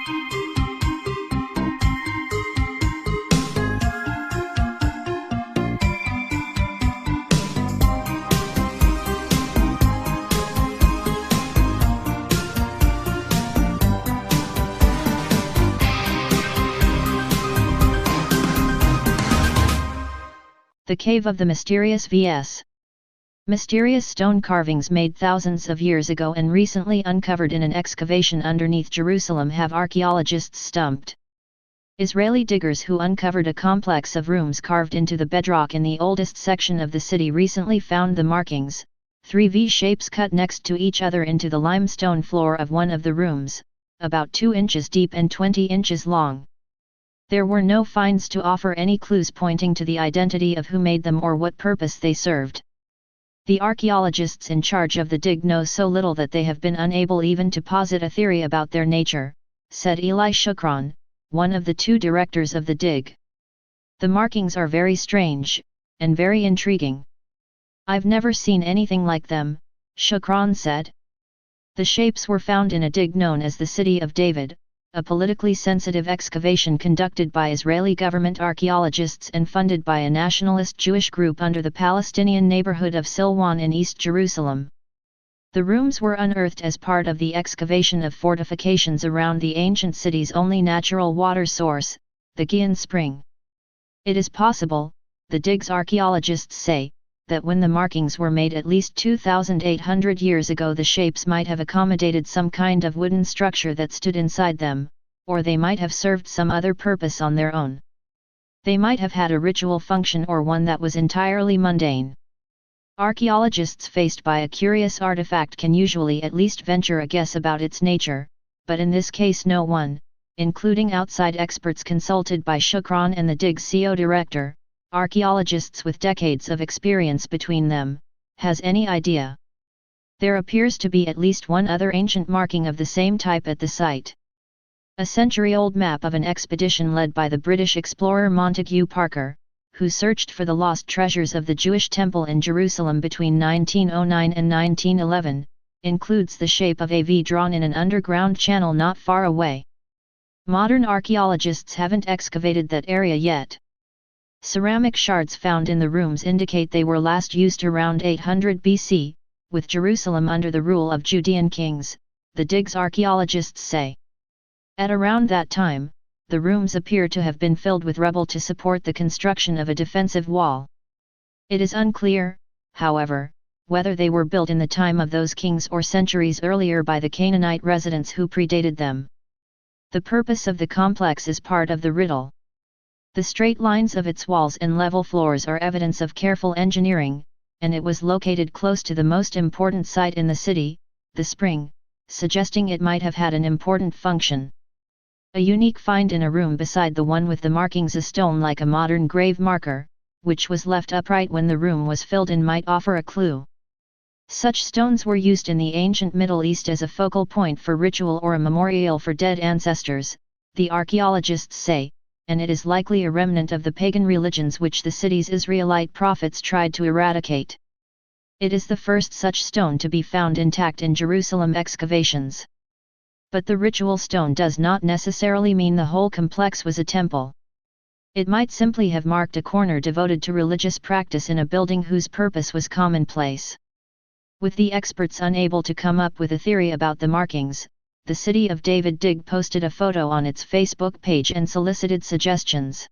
The Cave of the Mysterious vs. Mysterious stone carvings made thousands of years ago and recently uncovered in an excavation underneath Jerusalem have archaeologists stumped. Israeli diggers who uncovered a complex of rooms carved into the bedrock in the oldest section of the city recently found the markings, 3 V-shapes cut next to each other into the limestone floor of one of the rooms, about 2 inches deep and 20 inches long. There were no finds to offer any clues pointing to the identity of who made them or what purpose they served. The archaeologists in charge of the dig know so little that they have been unable even to posit a theory about their nature, said Eli Shukran, one of the 2 directors of the dig. The markings are very strange, and very intriguing. I've never seen anything like them, Shukran said. The shapes were found in a dig known as the City of David, a politically sensitive excavation conducted by Israeli government archaeologists and funded by a nationalist Jewish group under the Palestinian neighborhood of Silwan in East Jerusalem. The rooms were unearthed as part of the excavation of fortifications around the ancient city's only natural water source, the Gihon Spring. It is possible, the dig's archaeologists say, that when the markings were made at least 2,800 years ago the shapes might have accommodated some kind of wooden structure that stood inside them, or they might have served some other purpose on their own. They might have had a ritual function or one that was entirely mundane. Archaeologists faced by a curious artifact can usually at least venture a guess about its nature, but in this case no one, including outside experts consulted by Shukran and the dig's CEO director, archaeologists with decades of experience between them, has any idea. There appears to be at least one other ancient marking of the same type at the site. A century-old map of an expedition led by the British explorer Montague Parker, who searched for the lost treasures of the Jewish temple in Jerusalem between 1909 and 1911, includes the shape of a V drawn in an underground channel not far away. Modern archaeologists haven't excavated that area yet. Ceramic shards found in the rooms indicate they were last used around 800 BC, with Jerusalem under the rule of Judean kings, the dig's archaeologists say. At around that time, the rooms appear to have been filled with rubble to support the construction of a defensive wall. It is unclear, however, whether they were built in the time of those kings or centuries earlier by the Canaanite residents who predated them. The purpose of the complex is part of the riddle. The straight lines of its walls and level floors are evidence of careful engineering, and it was located close to the most important site in the city, the spring, suggesting it might have had an important function. A unique find in a room beside the one with the markings, a stone like a modern grave marker, which was left upright when the room was filled in, might offer a clue. Such stones were used in the ancient Middle East as a focal point for ritual or a memorial for dead ancestors, the archaeologists say, and it is likely a remnant of the pagan religions which the city's Israelite prophets tried to eradicate. It is the first such stone to be found intact in Jerusalem excavations. But the ritual stone does not necessarily mean the whole complex was a temple. It might simply have marked a corner devoted to religious practice in a building whose purpose was commonplace. With the experts unable to come up with a theory about the markings, the City of David dig posted a photo on its Facebook page and solicited suggestions.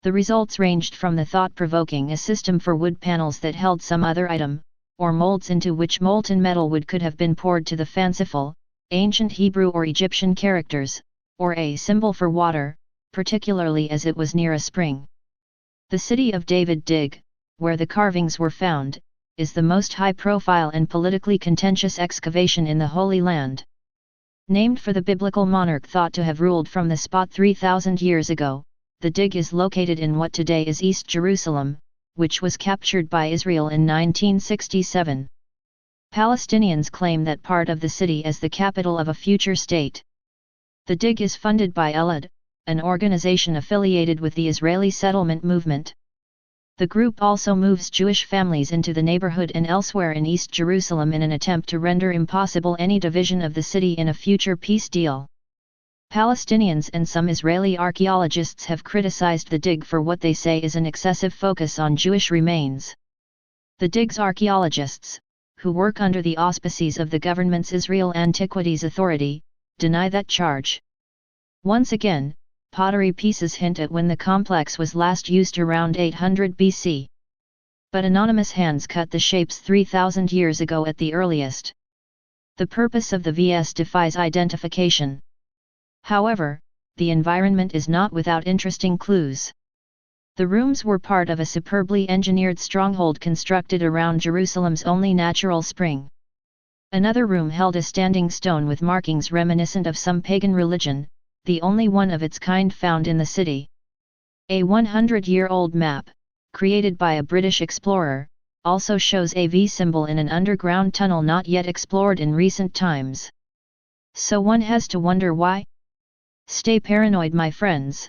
The results ranged from the thought-provoking a system for wood panels that held some other item, or molds into which molten metal wood could have been poured, to the fanciful, ancient Hebrew or Egyptian characters, or a symbol for water, particularly as it was near a spring. The City of David dig, where the carvings were found, is the most high-profile and politically contentious excavation in the Holy Land. Named for the biblical monarch thought to have ruled from the spot 3,000 years ago, the dig is located in what today is East Jerusalem, which was captured by Israel in 1967. Palestinians claim that part of the city as the capital of a future state. The dig is funded by Elad, an organization affiliated with the Israeli settlement movement. The group also moves Jewish families into the neighborhood and elsewhere in East Jerusalem in an attempt to render impossible any division of the city in a future peace deal. Palestinians and some Israeli archaeologists have criticized the dig for what they say is an excessive focus on Jewish remains. The dig's archaeologists, who work under the auspices of the government's Israel Antiquities Authority, deny that charge. Once again, pottery pieces hint at when the complex was last used around 800 BC. But anonymous hands cut the shapes 3,000 years ago at the earliest. The purpose of the VS defies identification. However, the environment is not without interesting clues. The rooms were part of a superbly engineered stronghold constructed around Jerusalem's only natural spring. Another room held a standing stone with markings reminiscent of some pagan religion, the only one of its kind found in the city. A 100-year-old map, created by a British explorer, also shows a V symbol in an underground tunnel not yet explored in recent times. So one has to wonder why? Stay paranoid, my friends.